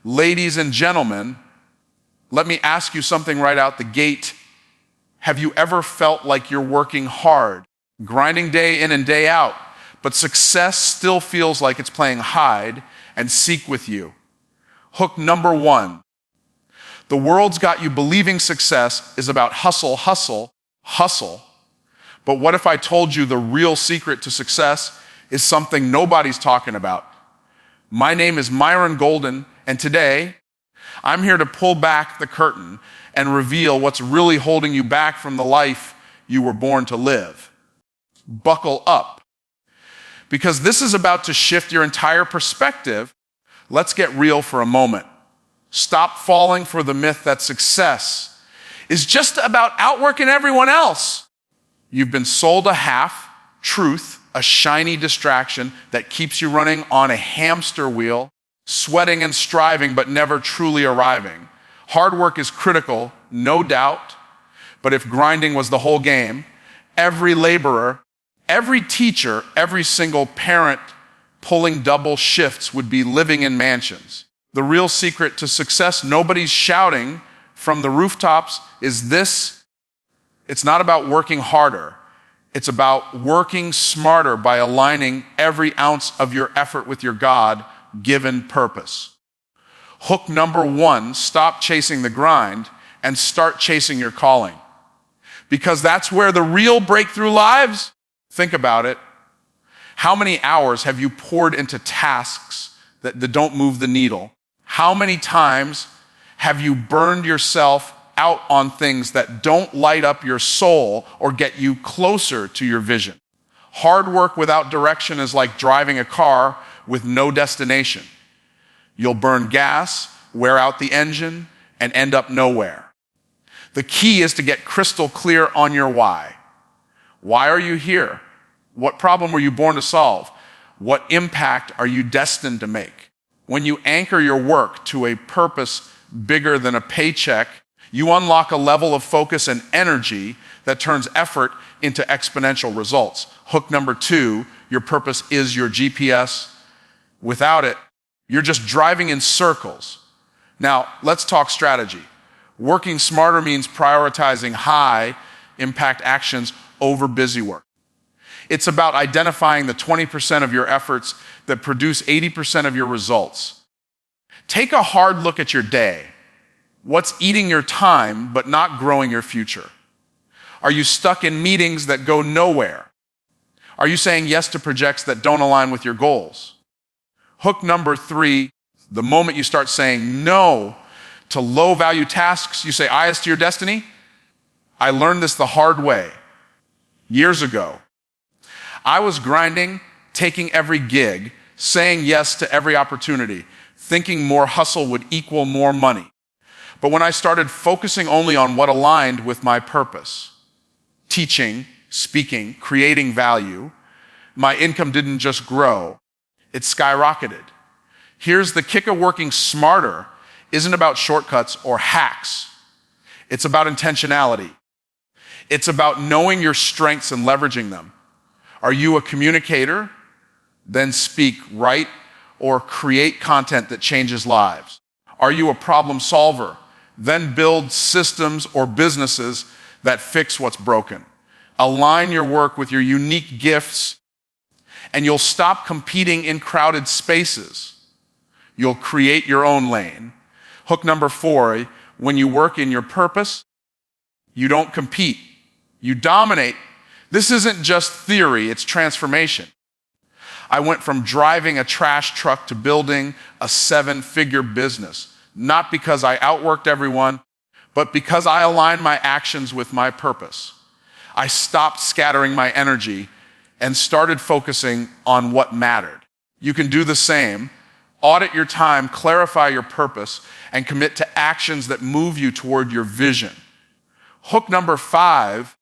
Ladies and gentlemen, let me ask you something right out the gate. Have you ever felt like you're working hard, grinding day in and day out, but success still feels like it's playing hide and seek with you? Hook number one. The world's got you believing success is about hustle, hustle, hustle. But what if I told you the real secret to success is something nobody's talking about? My name is Myron Golden, and today I'm here to pull back the curtain and reveal what's really holding you back from the life you were born to live. Buckle up, because this is about to shift your entire perspective. Let's get real for a moment. Stop falling for the myth that success is just about outworking everyone else. You've been sold a half-truth, a shiny distraction that keeps you running on a hamster wheel, sweating and striving, but never truly arriving. Hard work is critical, no doubt, but if grinding was the whole game, every laborer, every teacher, every single parent pulling double shifts would be living in mansions. The real secret to success, nobody's shouting from the rooftops, is this: it's not about working harder. It's about working smarter by aligning every ounce of your effort with your God-given purpose. Hook number one, stop chasing the grind and start chasing your calling. Because that's where the real breakthrough lives. Think about it. How many hours have you poured into tasks that don't move the needle? How many times have you burned yourself out on things that don't light up your soul or get you closer to your vision? Hard work without direction is like driving a car with no destination. You'll burn gas, wear out the engine, and end up nowhere. The key is to get crystal clear on your why. Why are you here? What problem were you born to solve? What impact are you destined to make? When you anchor your work to a purpose bigger than a paycheck, you unlock a level of focus and energy that turns effort into exponential results. Hook number two, your purpose is your GPS. Without it, you're just driving in circles. Now, let's talk strategy. Working smarter means prioritizing high impact actions over busy work. It's about identifying the 20% of your efforts that produce 80% of your results. Take a hard look at your day. What's eating your time but not growing your future? Are you stuck in meetings that go nowhere? Are you saying yes to projects that don't align with your goals? Hook number three, the moment you start saying no to low-value tasks, you say yes to your destiny. I learned this the hard way years ago. I was grinding, taking every gig, saying yes to every opportunity, thinking more hustle would equal more money. But when I started focusing only on what aligned with my purpose, teaching, speaking, creating value, my income didn't just grow, it skyrocketed. Here's the kicker: working smarter isn't about shortcuts or hacks. It's about intentionality. It's about knowing your strengths and leveraging them. Are you a communicator? Then speak, write, or create content that changes lives. Are you a problem solver? Then build systems or businesses that fix what's broken. Align your work with your unique gifts, and you'll stop competing in crowded spaces. You'll create your own lane. Hook number four, when you work in your purpose, you don't compete, you dominate. This isn't just theory, it's transformation. I went from driving a trash truck to building a 7-figure business, not because I outworked everyone, but because I aligned my actions with my purpose. I stopped scattering my energy and started focusing on what mattered. You can do the same. Audit your time, clarify your purpose, and commit to actions that move you toward your vision. Hook number five,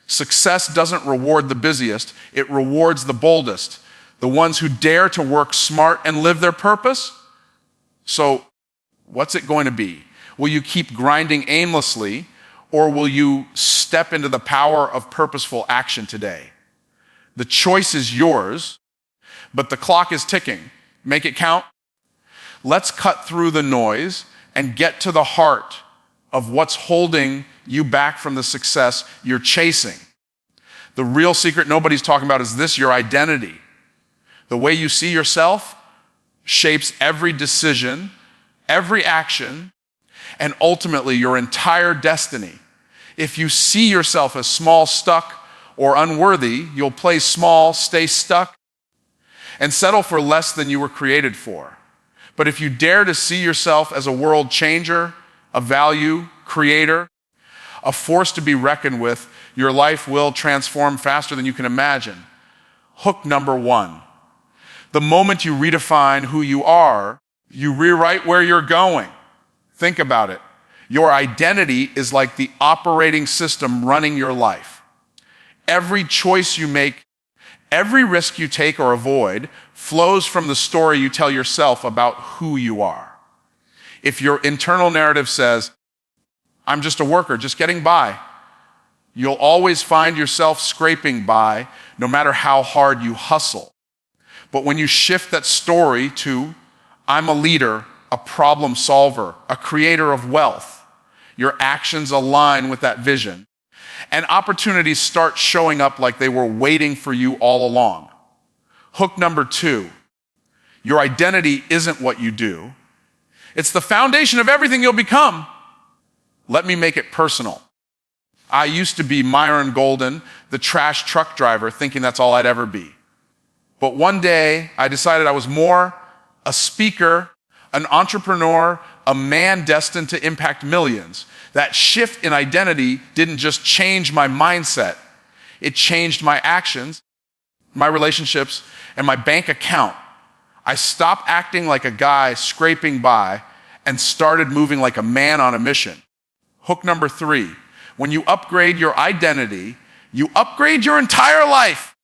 success doesn't reward the busiest, it rewards the boldest, the ones who dare to work smart and live their purpose. So, what's it going to be? Will you keep grinding aimlessly, or will you step into the power of purposeful action today? The choice is yours, but the clock is ticking. Make it count. Let's cut through the noise and get to the heart of what's holding you back from the success you're chasing. The real secret nobody's talking about is this: your identity. The way you see yourself shapes every decision, every action, and ultimately your entire destiny. If you see yourself as small, stuck, or unworthy, you'll play small, stay stuck, and settle for less than you were created for. But if you dare to see yourself as a world changer, a value creator, a force to be reckoned with, your life will transform faster than you can imagine. Hook number 1. The moment you redefine who you are, you rewrite where you're going. Think about it. Your identity is like the operating system running your life. Every choice you make, every risk you take or avoid flows from the story you tell yourself about who you are. If your internal narrative says, I'm just a worker, just getting by, you'll always find yourself scraping by no matter how hard you hustle. But when you shift that story to, I'm a leader, a problem solver, a creator of wealth, your actions align with that vision, and opportunities start showing up like they were waiting for you all along. Hook number 2, your identity isn't what you do. It's the foundation of everything you'll become. Let me make it personal. I used to be Myron Golden, the trash truck driver, thinking that's all I'd ever be. But one day, I decided I was more a speaker, an entrepreneur, a man destined to impact millions. That shift in identity didn't just change my mindset. It changed my actions, my relationships, and my bank account. I stopped acting like a guy scraping by and started moving like a man on a mission. Hook number 3, when you upgrade your identity, you upgrade your entire life.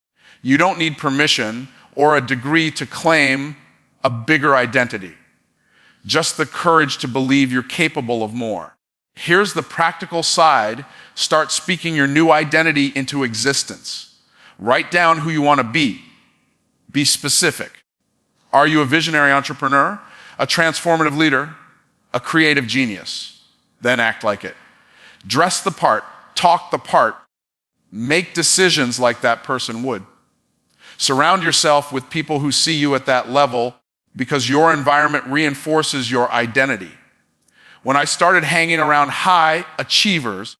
You don't need permission or a degree to claim a bigger identity. Just the courage to believe you're capable of more. Here's the practical side. Start speaking your new identity into existence. Write down who you want to be. Be specific. Are you a visionary entrepreneur, a transformative leader, a creative genius? Then act like it. Dress the part, talk the part, make decisions like that person would. Surround yourself with people who see you at that level because your environment reinforces your identity. When I started hanging around high achievers,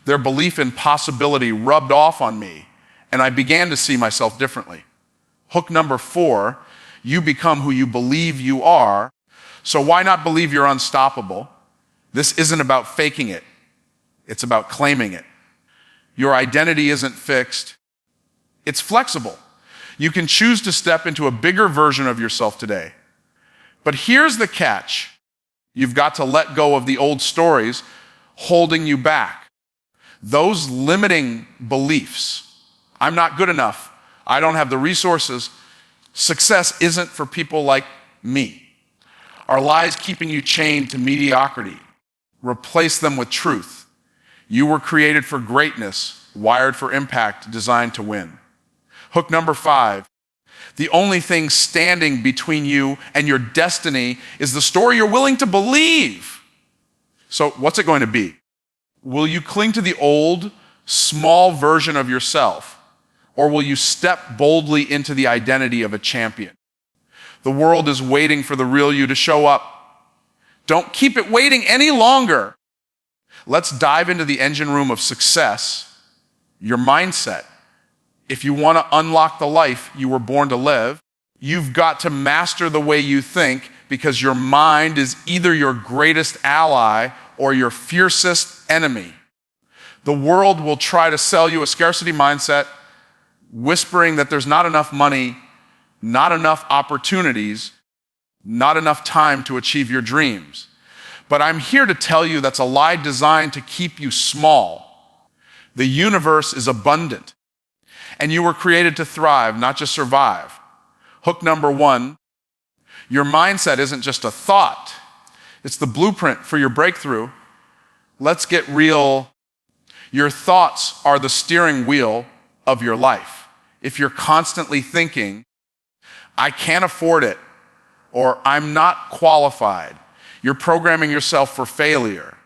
their belief in possibility rubbed off on me, and I began to see myself differently. Hook number 4, you become who you believe you are, so why not believe you're unstoppable? This isn't about faking it. It's about claiming it. Your identity isn't fixed. It's flexible. You can choose to step into a bigger version of yourself today. But here's the catch. You've got to let go of the old stories holding you back. Those limiting beliefs. I'm not good enough. I don't have the resources. Success isn't for people like me. Are lies keeping you chained to mediocrity? Replace them with truth. You were created for greatness, wired for impact, designed to win. Hook number 5, the only thing standing between you and your destiny is the story you're willing to believe. So what's it going to be? Will you cling to the old, small version of yourself, or will you step boldly into the identity of a champion? The world is waiting for the real you to show up. Don't keep it waiting any longer. Let's dive into the engine room of success, your mindset. If you want to unlock the life you were born to live, you've got to master the way you think, because your mind is either your greatest ally or your fiercest enemy. The world will try to sell you a scarcity mindset, whispering that there's not enough money, not enough opportunities, not enough time to achieve your dreams. But I'm here to tell you that's a lie designed to keep you small. The universe is abundant, and you were created to thrive, not just survive. Hook number 1, your mindset isn't just a thought. It's the blueprint for your breakthrough. Let's get real. Your thoughts are the steering wheel of your life. If you're constantly thinking, I can't afford it, or I'm not qualified. You're programming yourself for failure.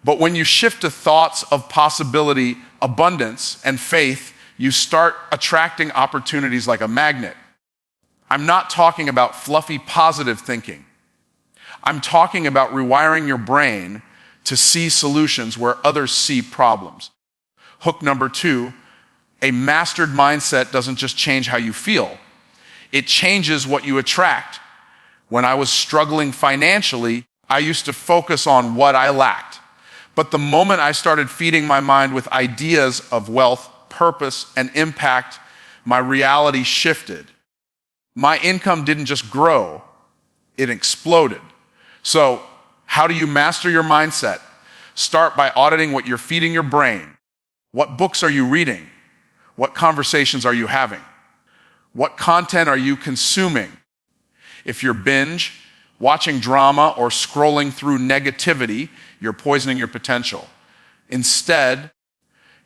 But when you shift to thoughts of possibility, abundance, and faith, you start attracting opportunities like a magnet. I'm not talking about fluffy positive thinking. I'm talking about rewiring your brain to see solutions where others see problems. Hook number 2, a mastered mindset doesn't just change how you feel. It changes what you attract. When I was struggling financially, I used to focus on what I lacked. But the moment I started feeding my mind with ideas of wealth, purpose, and impact, my reality shifted. My income didn't just grow, it exploded. So, how do you master your mindset? Start by auditing what you're feeding your brain. What books are you reading? What conversations are you having? What content are you consuming? If you're binge, watching drama, or scrolling through negativity, you're poisoning your potential. Instead,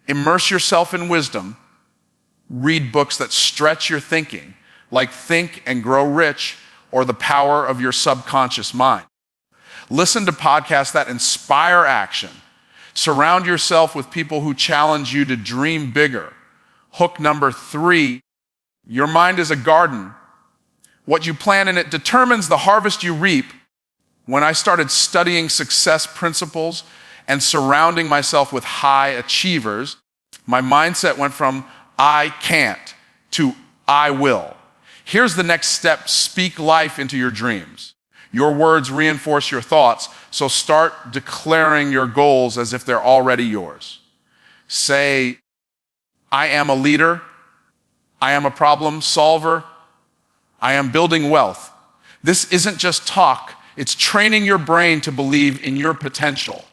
immerse yourself in wisdom. Read books that stretch your thinking, like Think and Grow Rich or The Power of Your Subconscious Mind. Listen to podcasts that inspire action. Surround yourself with people who challenge you to dream bigger. Hook number 3, your mind is a garden. What you plant in it determines the harvest you reap. When I started studying success principles and surrounding myself with high achievers, my mindset went from I can't to I will. Here's the next step: speak life into your dreams. Your words reinforce your thoughts, so start declaring your goals as if they're already yours. Say, I am a leader. I am a problem solver. I am building wealth. This isn't just talk. It's training your brain to believe in your potential.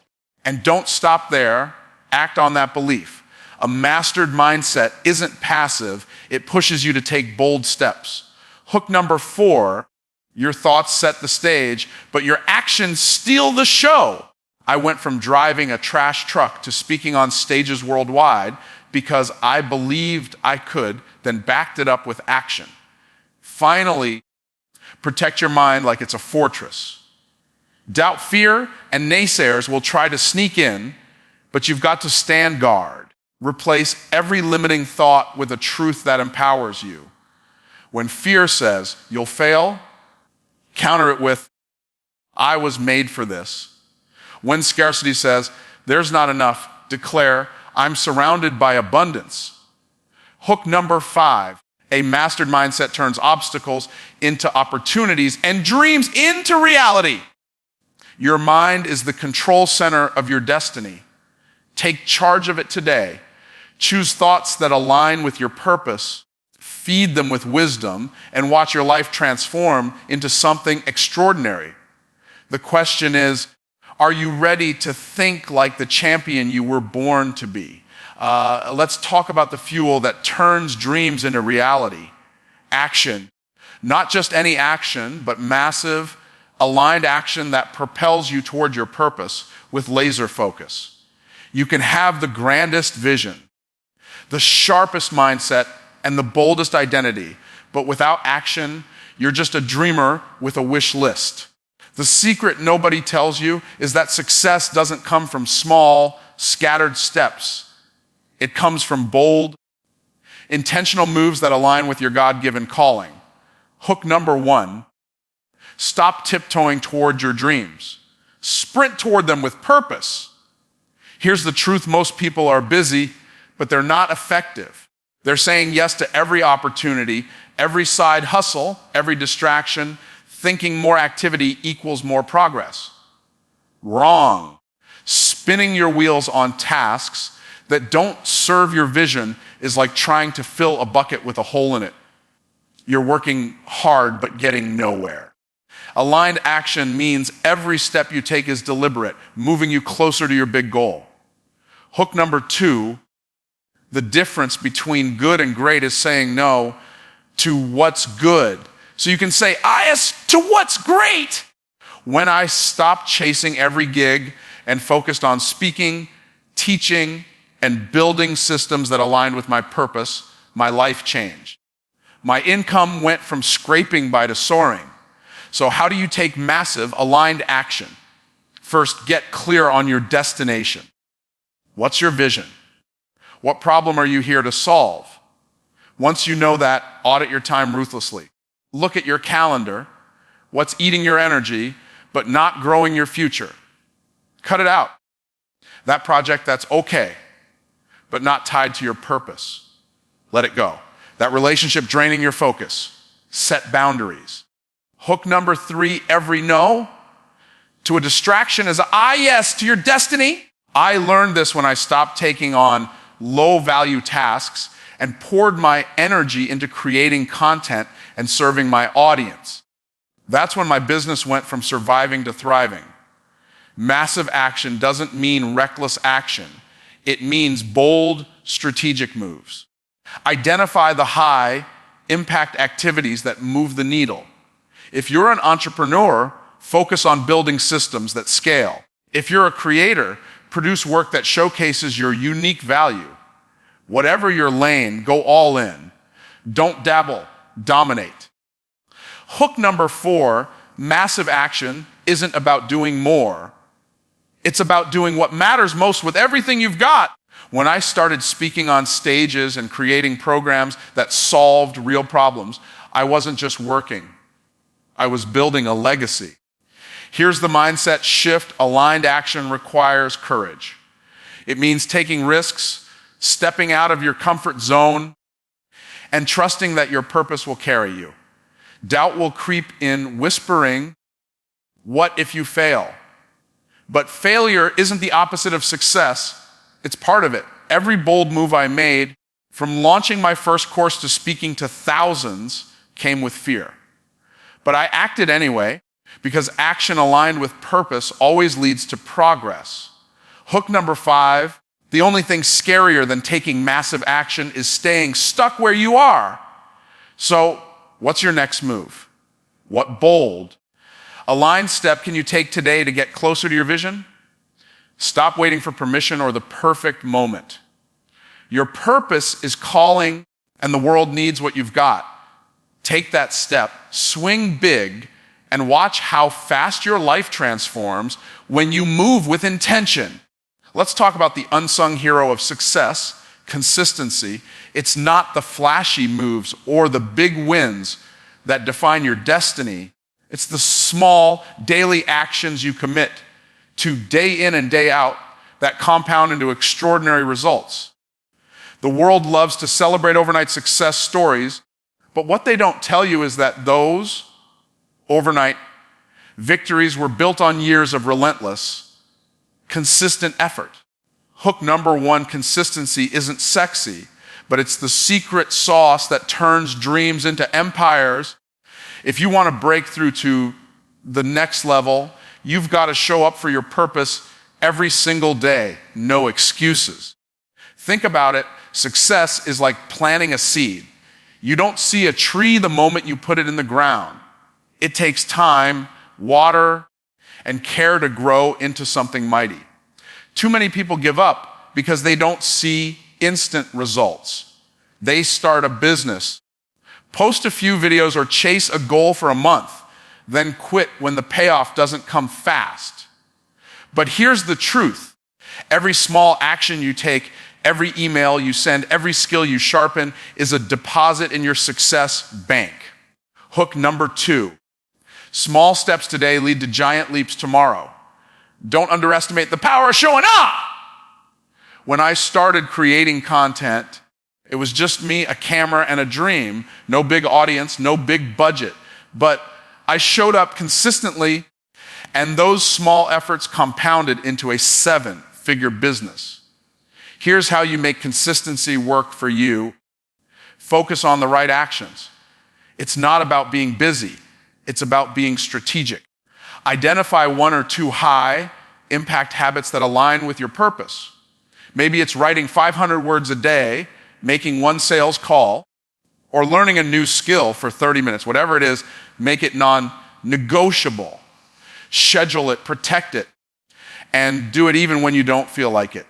And don't stop there. Act on that belief. A mastered mindset isn't passive. It pushes you to take bold steps. Hook number 4, your thoughts set the stage, but your actions steal the show. I went from driving a trash truck to speaking on stages worldwide because I believed I could, then backed it up with action. Finally, protect your mind like it's a fortress. Doubt, fear, and naysayers will try to sneak in, but you've got to stand guard. Replace every limiting thought with a truth that empowers you. When fear says, you'll fail, counter it with, I was made for this. When scarcity says, there's not enough, declare, I'm surrounded by abundance. Hook number 5, a mastered mindset turns obstacles into opportunities and dreams into reality. Your mind is the control center of your destiny. Take charge of it today. Choose thoughts that align with your purpose. Feed them with wisdom and watch your life transform into something extraordinary. The question is, are you ready to think like the champion you were born to be? Let's talk about the fuel that turns dreams into reality. Action. Not just any action, but massive, aligned action that propels you toward your purpose with laser focus. You can have the grandest vision, the sharpest mindset, and the boldest identity, but without action, you're just a dreamer with a wish list. The secret nobody tells you is that success doesn't come from small, scattered steps. It comes from bold, intentional moves that align with your God-given calling. Hook number 1, stop tiptoeing toward your dreams. Sprint toward them with purpose. Here's the truth: most people are busy, but they're not effective. They're saying yes to every opportunity, every side hustle, every distraction, thinking more activity equals more progress. Wrong. Spinning your wheels on tasks that don't serve your vision is like trying to fill a bucket with a hole in it. You're working hard but getting nowhere. Aligned action means every step you take is deliberate, moving you closer to your big goal. Hook number 2, the difference between good and great is saying no to what's good. So you can say yes to what's great. When I stopped chasing every gig and focused on speaking, teaching, and building systems that aligned with my purpose, my life changed. My income went from scraping by to soaring. So how do you take massive, aligned action? First, get clear on your destination. What's your vision? What problem are you here to solve? Once you know that, audit your time ruthlessly. Look at your calendar, what's eating your energy, but not growing your future. Cut it out. That project that's okay, but not tied to your purpose. Let it go. That relationship draining your focus. Set boundaries. Hook number 3, every no to a distraction is ah yes to your destiny. I learned this when I stopped taking on low-value tasks and poured my energy into creating content and serving my audience. That's when my business went from surviving to thriving. Massive action doesn't mean reckless action. It means bold, strategic moves. Identify the high-impact activities that move the needle. If you're an entrepreneur, focus on building systems that scale. If you're a creator, produce work that showcases your unique value. Whatever your lane, go all in. Don't dabble, dominate. Hook number 4, massive action isn't about doing more. It's about doing what matters most with everything you've got. When I started speaking on stages and creating programs that solved real problems, I wasn't just working. I was building a legacy. Here's the mindset shift. Aligned action requires courage. It means taking risks, stepping out of your comfort zone, and trusting that your purpose will carry you. Doubt will creep in, whispering, "What if you fail?" But failure isn't the opposite of success. It's part of it. Every bold move I made, from launching my first course to speaking to thousands, came with fear. But I acted anyway, because action aligned with purpose always leads to progress. Hook number 5, the only thing scarier than taking massive action is staying stuck where you are. So, what's your next move? What bold, aligned step can you take today to get closer to your vision? Stop waiting for permission or the perfect moment. Your purpose is calling, and the world needs what you've got. Take that step, swing big, and watch how fast your life transforms when you move with intention. Let's talk about the unsung hero of success, consistency. It's not the flashy moves or the big wins that define your destiny. It's the small daily actions you commit to day in and day out that compound into extraordinary results. The world loves to celebrate overnight success stories, but what they don't tell you is that those overnight victories were built on years of relentless, consistent effort. Hook number 1, consistency isn't sexy, but it's the secret sauce that turns dreams into empires. If you want to break through to the next level, you've got to show up for your purpose every single day. No excuses. Think about it. Success is like planting a seed. You don't see a tree the moment you put it in the ground. It takes time, water, and care to grow into something mighty. Too many people give up because they don't see instant results. They start a business, post a few videos, or chase a goal for a month, then quit when the payoff doesn't come fast. But here's the truth. Every small action you take, every email you send, every skill you sharpen is a deposit in your success bank. Hook number 2. Small steps today lead to giant leaps tomorrow. Don't underestimate the power of showing up. When I started creating content, it was just me, a camera, and a dream. No big audience, no big budget. But I showed up consistently, and those small efforts compounded into a 7-figure business. Here's how you make consistency work for you. Focus on the right actions. It's not about being busy. It's about being strategic. Identify 1 or 2 high-impact habits that align with your purpose. Maybe it's writing 500 words a day, making 1 sales call, or learning a new skill for 30 minutes. Whatever it is, make it non-negotiable. Schedule it, protect it, and do it even when you don't feel like it.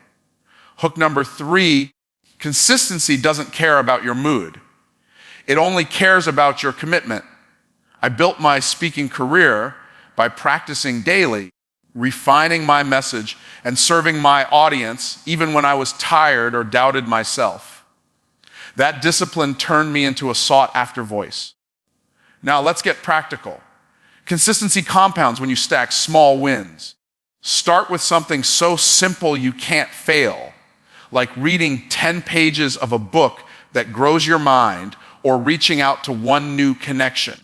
Hook number 3, consistency doesn't care about your mood. It only cares about your commitment. I built my speaking career by practicing daily, refining my message, and serving my audience even when I was tired or doubted myself. That discipline turned me into a sought-after voice. Now let's get practical. Consistency compounds when you stack small wins. Start with something so simple you can't fail, like reading 10 pages of a book that grows your mind or reaching out to one new connection.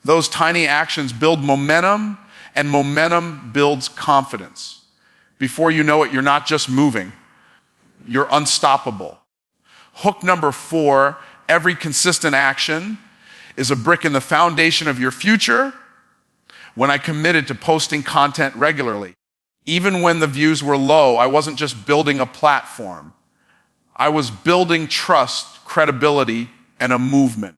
Those tiny actions build momentum, and momentum builds confidence. Before you know it, you're not just moving, you're unstoppable. Hook number 4, every consistent action is a brick in the foundation of your future. When I committed to posting content regularly, even when the views were low, I wasn't just building a platform. I was building trust, credibility, and a movement.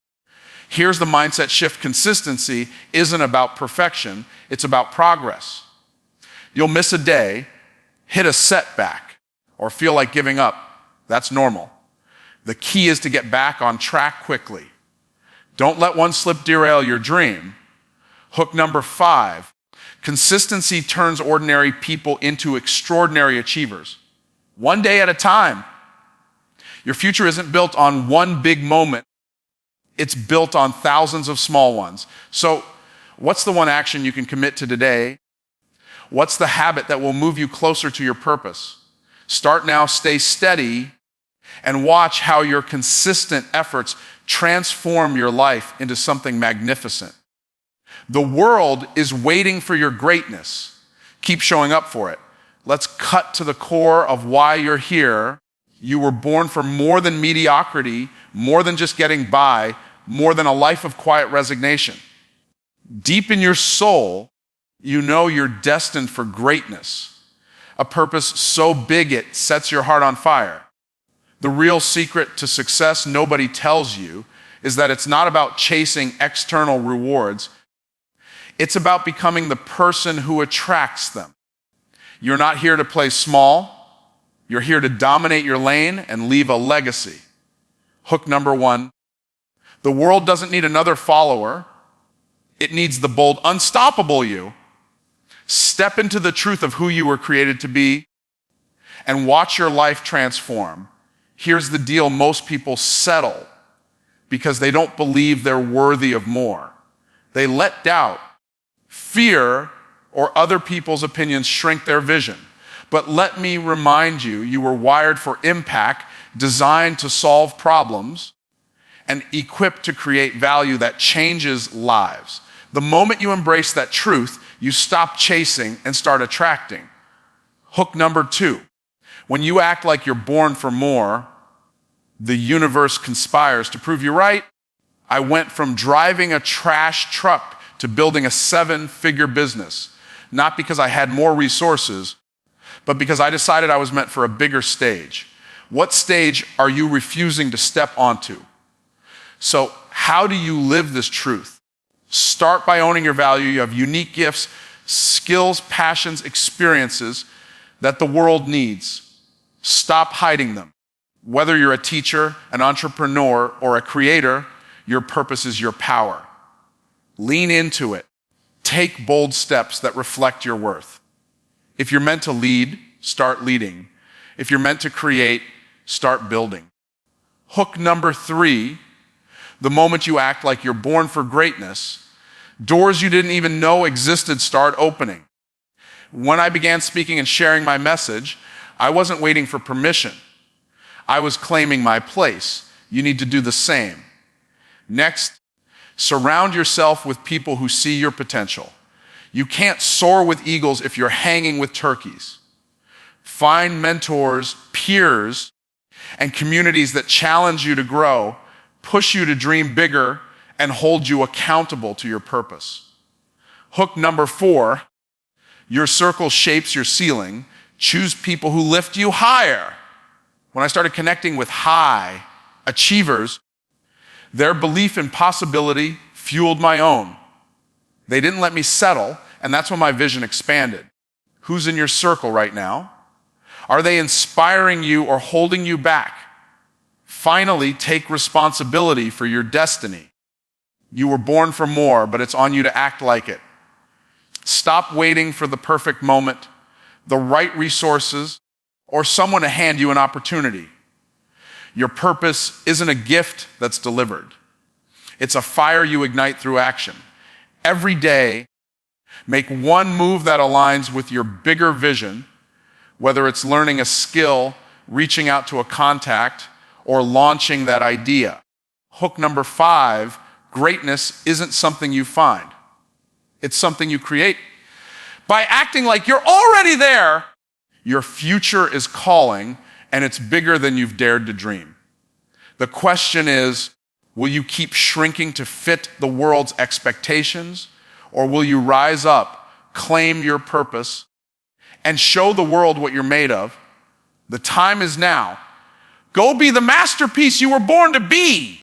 Here's the mindset shift. Consistency isn't about perfection, it's about progress. You'll miss a day, hit a setback, or feel like giving up. That's normal. The key is to get back on track quickly. Don't let one slip derail your dream. Hook number 5, consistency turns ordinary people into extraordinary achievers. One day at a time. Your future isn't built on one big moment. It's built on thousands of small ones. So, what's the one action you can commit to today? What's the habit that will move you closer to your purpose? Start now, stay steady, and watch how your consistent efforts transform your life into something magnificent. The world is waiting for your greatness. Keep showing up for it. Let's cut to the core of why you're here. You were born for more than mediocrity, more than just getting by, more than a life of quiet resignation. Deep in your soul, you know you're destined for greatness, a purpose so big it sets your heart on fire. The real secret to success nobody tells you is that it's not about chasing external rewards. It's about becoming the person who attracts them. You're not here to play small. You're here to dominate your lane and leave a legacy. Hook number 1, the world doesn't need another follower. It needs the bold, unstoppable you. Step into the truth of who you were created to be and watch your life transform. Here's the deal: most people settle because they don't believe they're worthy of more. They let doubt, fear, or other people's opinions shrink their vision. But let me remind you, you were wired for impact, designed to solve problems, and equipped to create value that changes lives. The moment you embrace that truth, you stop chasing and start attracting. Hook number 2, when you act like you're born for more, the universe conspires to prove you right. I went from driving a trash truck to building a 7-figure business, not because I had more resources, but because I decided I was meant for a bigger stage. What stage are you refusing to step onto? So, how do you live this truth? Start by owning your value. You have unique gifts, skills, passions, experiences that the world needs. Stop hiding them. Whether you're a teacher, an entrepreneur, or a creator, your purpose is your power. Lean into it. Take bold steps that reflect your worth. If you're meant to lead, start leading. If you're meant to create, start building. Hook number 3, the moment you act like you're born for greatness, doors you didn't even know existed start opening. When I began speaking and sharing my message, I wasn't waiting for permission. I was claiming my place. You need to do the same. Next, surround yourself with people who see your potential. You can't soar with eagles if you're hanging with turkeys. Find mentors, peers, and communities that challenge you to grow, push you to dream bigger, and hold you accountable to your purpose. Hook number 4, your circle shapes your ceiling. Choose people who lift you higher. When I started connecting with high achievers, their belief in possibility fueled my own. They didn't let me settle, and that's when my vision expanded. Who's in your circle right now? Are they inspiring you or holding you back? Finally, take responsibility for your destiny. You were born for more, but it's on you to act like it. Stop waiting for the perfect moment, the right resources, or someone to hand you an opportunity. Your purpose isn't a gift that's delivered. It's a fire you ignite through action. Every day, make one move that aligns with your bigger vision, whether it's learning a skill, reaching out to a contact, or launching that idea. Hook number 5, greatness isn't something you find. It's something you create. By acting like you're already there, your future is calling, and it's bigger than you've dared to dream. The question is, will you keep shrinking to fit the world's expectations, or will you rise up, claim your purpose, and show the world what you're made of? The time is now. Go be the masterpiece you were born to be.